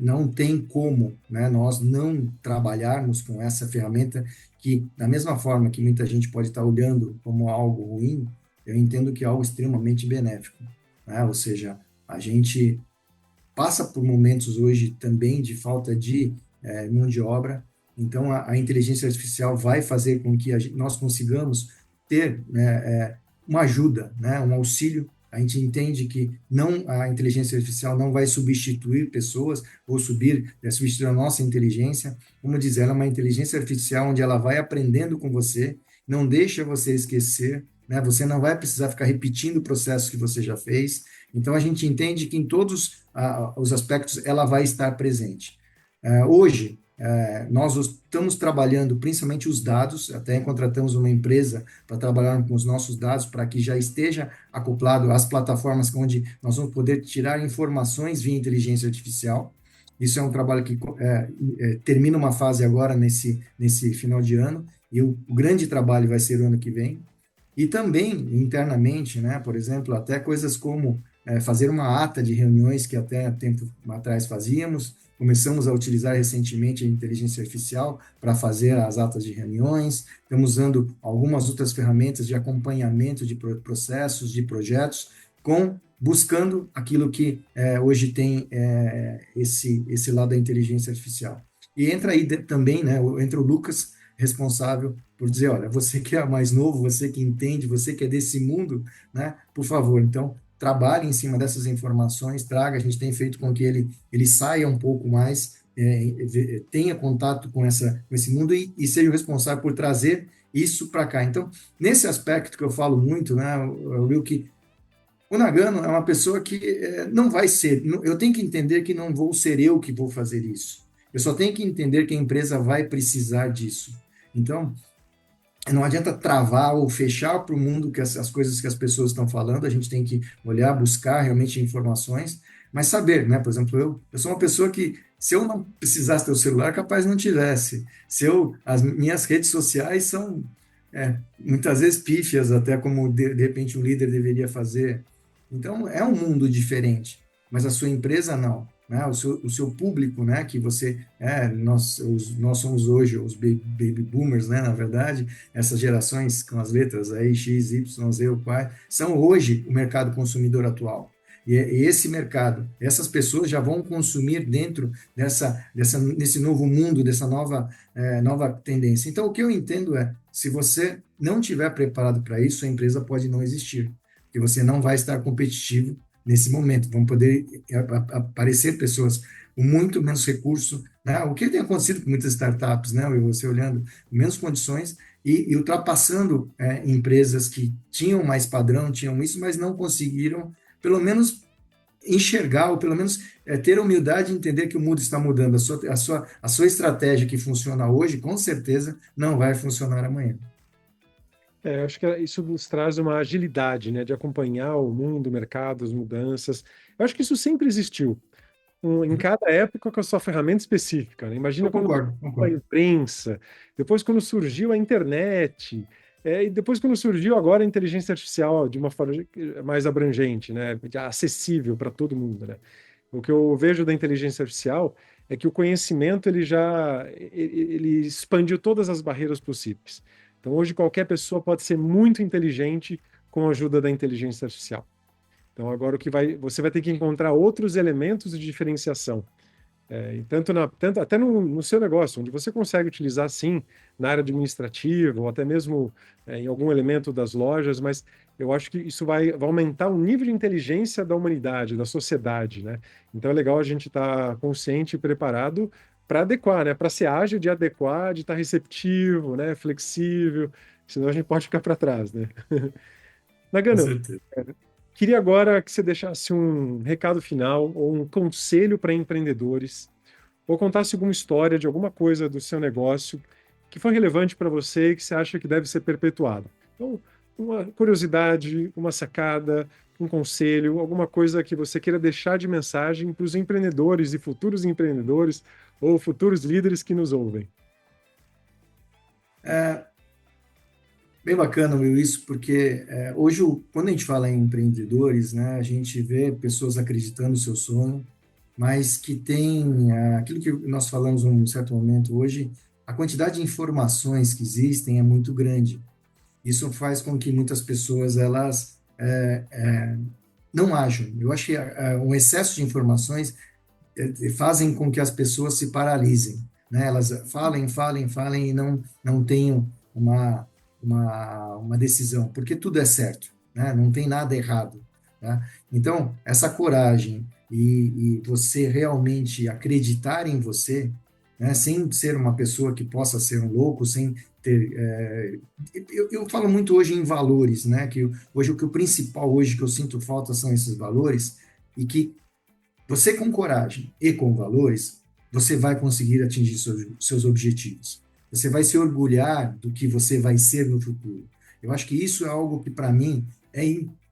Não tem como, né, nós não trabalharmos com essa ferramenta que, da mesma forma que muita gente pode estar olhando como algo ruim, eu entendo que é algo extremamente benéfico, né? Ou seja, a gente passa por momentos hoje também de falta de mão de obra, então a inteligência artificial vai fazer com que nós consigamos ter, né, uma ajuda, né, um auxílio. A gente entende que não, a inteligência artificial não vai substituir pessoas ou substituir a nossa inteligência. Como diz, ela é uma inteligência artificial onde ela vai aprendendo com você, não deixa você esquecer, né? Você não vai precisar ficar repetindo o processo que você já fez. Então, a gente entende que em todos os aspectos ela vai estar presente. Hoje, nós estamos trabalhando principalmente os dados, até contratamos uma empresa para trabalhar com os nossos dados, para que já esteja acoplado às plataformas onde nós vamos poder tirar informações via inteligência artificial. Isso é um trabalho que termina uma fase agora nesse final de ano, e o grande trabalho vai ser o ano que vem. E também internamente, né, por exemplo, até coisas como fazer uma ata de reuniões que até tempo atrás fazíamos, começamos a utilizar recentemente a inteligência artificial para fazer as atas de reuniões, estamos usando algumas outras ferramentas de acompanhamento de processos, de projetos, buscando aquilo que hoje tem esse lado da inteligência artificial. E entra aí também, né, entra o Lucas, responsável por dizer, olha, você que é mais novo, você que entende, você que é desse mundo, né, por favor, então, trabalhe em cima dessas informações, traga, a gente tem feito com que ele saia um pouco mais, tenha contato com esse mundo e seja o responsável por trazer isso para cá. Então, nesse aspecto que eu falo muito, né, Will, que o Nagano é uma pessoa que não vai ser, eu tenho que entender que não vou ser eu que vou fazer isso. Eu só tenho que entender que a empresa vai precisar disso. Então, não adianta travar ou fechar para o mundo que as coisas que as pessoas estão falando, a gente tem que olhar, buscar realmente informações, mas saber, né? Por exemplo, eu sou uma pessoa que, se eu não precisasse ter o celular, capaz não tivesse. As minhas redes sociais são muitas vezes pífias, até como de repente um líder deveria fazer. Então, é um mundo diferente, mas a sua empresa não. Né, o seu público, né, que nós somos hoje os baby boomers, né, na verdade, essas gerações com as letras aí, X, Y, Z, o pai, são hoje o mercado consumidor atual. E esse mercado, essas pessoas já vão consumir dentro desse novo mundo, dessa nova tendência. Então, o que eu entendo se você não estiver preparado para isso, a empresa pode não existir, porque você não vai estar competitivo nesse momento. Vão poder aparecer pessoas com muito menos recurso, né? O que tem acontecido com muitas startups, né? Você olhando, menos condições e ultrapassando empresas que tinham mais padrão, tinham isso, mas não conseguiram, pelo menos, enxergar, ou pelo menos ter a humildade de entender que o mundo está mudando. A sua estratégia que funciona hoje, com certeza, não vai funcionar amanhã. Eu acho que isso nos traz uma agilidade, né, de acompanhar o mundo, o mercado, as mudanças. Eu acho que isso sempre existiu, em cada época com a sua ferramenta específica, né? Imagina Eu quando concordo, a concordo. imprensa, depois quando surgiu a internet, E depois, quando surgiu agora a inteligência artificial de uma forma mais abrangente, né, acessível para todo mundo, né? O que eu vejo da inteligência artificial é que o conhecimento ele expandiu todas as barreiras possíveis. Então, hoje qualquer pessoa pode ser muito inteligente com a ajuda da inteligência artificial. Então, agora você vai ter que encontrar outros elementos de diferenciação. E tanto até no seu negócio, onde você consegue utilizar sim na área administrativa ou até mesmo em algum elemento das lojas, mas eu acho que isso vai aumentar o nível de inteligência da humanidade, da sociedade, né? Então é legal a gente estar consciente e preparado para adequar, né? Para ser ágil de adequar, de estar receptivo, né? Flexível, senão a gente pode ficar para trás, né? Com Nagano, certeza. queria agora que você deixasse um recado final ou um conselho para empreendedores, ou contasse alguma história de alguma coisa do seu negócio que foi relevante para você e que você acha que deve ser perpetuada. Então, uma curiosidade, uma sacada, um conselho, alguma coisa que você queira deixar de mensagem para os empreendedores e futuros empreendedores ou futuros líderes que nos ouvem. É bem bacana, Will, isso, porque hoje, quando a gente fala em empreendedores, né, a gente vê pessoas acreditando no seu sonho, mas que tem aquilo que nós falamos num certo momento hoje, a quantidade de informações que existem é muito grande. Isso faz com que muitas pessoas elas não ajam. Eu acho que um excesso de informações fazem com que as pessoas se paralisem, né? Elas falem e não tenham uma decisão, porque tudo é certo, né? Não tem nada errado, né? Então, essa coragem e você realmente acreditar em você, né? Sem ser uma pessoa que possa ser um louco, sem ter... eu falo muito hoje em valores, né? Que hoje o principal hoje que eu sinto falta são esses valores e que você com coragem e com valores, você vai conseguir atingir seus objetivos. Você vai se orgulhar do que você vai ser no futuro. Eu acho que isso é algo que, para mim, é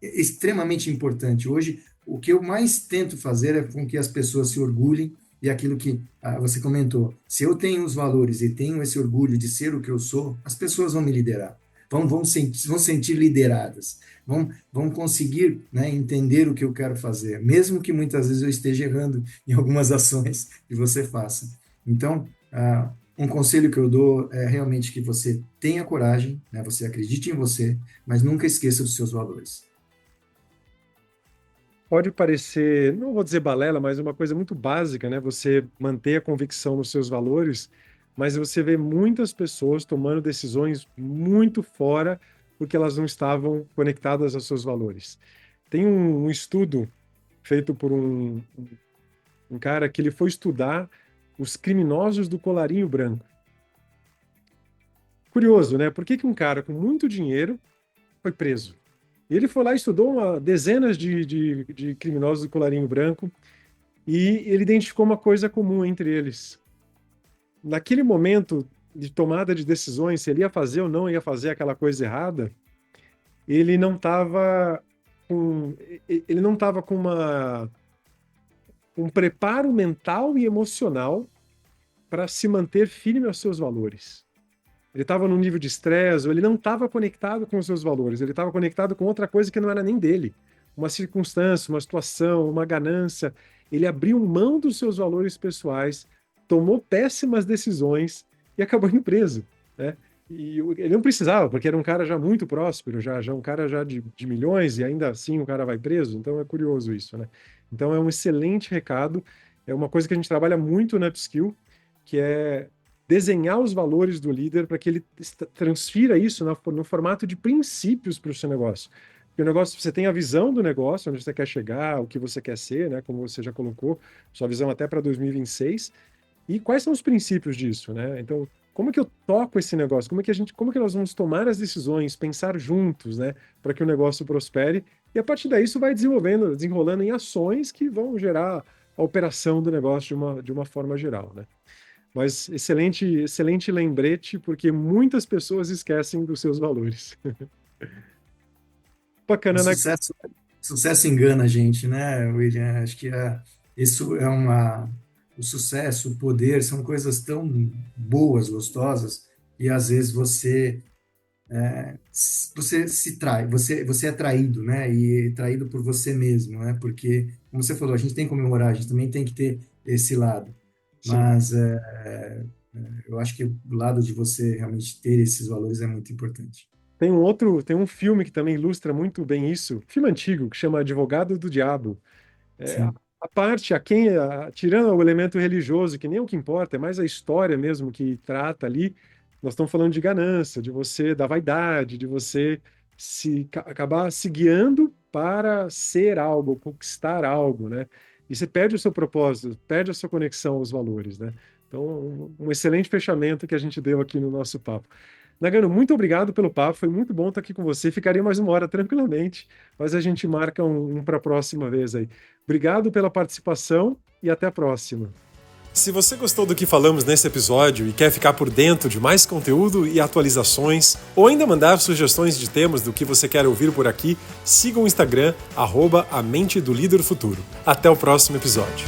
extremamente importante. Hoje, o que eu mais tento fazer é com que as pessoas se orgulhem e aquilo que você comentou. Se eu tenho os valores e tenho esse orgulho de ser o que eu sou, as pessoas vão me liderar. Vão sentir lideradas, vão conseguir, né, entender o que eu quero fazer, mesmo que muitas vezes eu esteja errando em algumas ações que você faça. Então, um conselho que eu dou é realmente que você tenha coragem, né, você acredite em você, mas nunca esqueça dos seus valores. Pode parecer, não vou dizer balela, mas uma coisa muito básica, né? Você manter a convicção nos seus valores, mas você vê muitas pessoas tomando decisões muito fora porque elas não estavam conectadas aos seus valores. Tem um estudo feito por um cara que ele foi estudar os criminosos do colarinho branco. Curioso, né? Por que que um cara com muito dinheiro foi preso? E ele foi lá e estudou dezenas de criminosos do colarinho branco e ele identificou uma coisa comum entre eles. Naquele momento de tomada de decisões, se ele ia fazer ou não ia fazer aquela coisa errada, ele não estava com, ele não estava com um preparo mental e emocional para se manter firme aos seus valores. Ele estava num nível de estresse, ou ele não estava conectado com os seus valores, ele estava conectado com outra coisa que não era nem dele. Uma circunstância, uma situação, uma ganância. Ele abriu mão dos seus valores pessoais, tomou péssimas decisões e acabou indo preso, né? E ele não precisava, porque era um cara já muito próspero, já um cara já de milhões, e ainda assim o cara vai preso. Então é curioso isso, né? Então é um excelente recado, é uma coisa que a gente trabalha muito na Upskill, que é desenhar os valores do líder para que ele transfira isso no formato de princípios para o seu negócio. Porque o negócio, você tem a visão do negócio, onde você quer chegar, o que você quer ser, né? Como você já colocou, sua visão até para 2026. E quais são os princípios disso, né? Então, como é que eu toco esse negócio? Como é que nós vamos tomar as decisões, pensar juntos, né? Para que o negócio prospere. E a partir daí isso vai desenrolando em ações que vão gerar a operação do negócio de uma forma geral, né? Mas excelente lembrete, porque muitas pessoas esquecem dos seus valores. O Bacana, né? sucesso engana a gente, né, William? Acho que isso é o sucesso, o poder, são coisas tão boas, gostosas, e às vezes você você se trai, você é traído, né? E traído por você mesmo, né? Porque, como você falou, a gente tem que comemorar, a gente também tem que ter esse lado. Sim. Mas eu acho que o lado de você realmente ter esses valores é muito importante. Tem um filme que também ilustra muito bem isso, filme antigo, que chama Advogado do Diabo. É, Sim, a parte, tirando o elemento religioso, que nem é o que importa, é mais a história mesmo que trata ali. Nós estamos falando de ganância, de você, da vaidade, de você acabar se guiando para ser algo, conquistar algo, né? E você perde o seu propósito, perde a sua conexão aos valores, né? Então, um excelente fechamento que a gente deu aqui no nosso papo. Nagano, muito obrigado pelo papo, foi muito bom estar aqui com você. Ficaria mais uma hora tranquilamente, mas a gente marca um para a próxima vez aí. Obrigado pela participação e até a próxima. Se você gostou do que falamos nesse episódio e quer ficar por dentro de mais conteúdo e atualizações, ou ainda mandar sugestões de temas do que você quer ouvir por aqui, siga o Instagram, @a mente do líder futuro. Até o próximo episódio.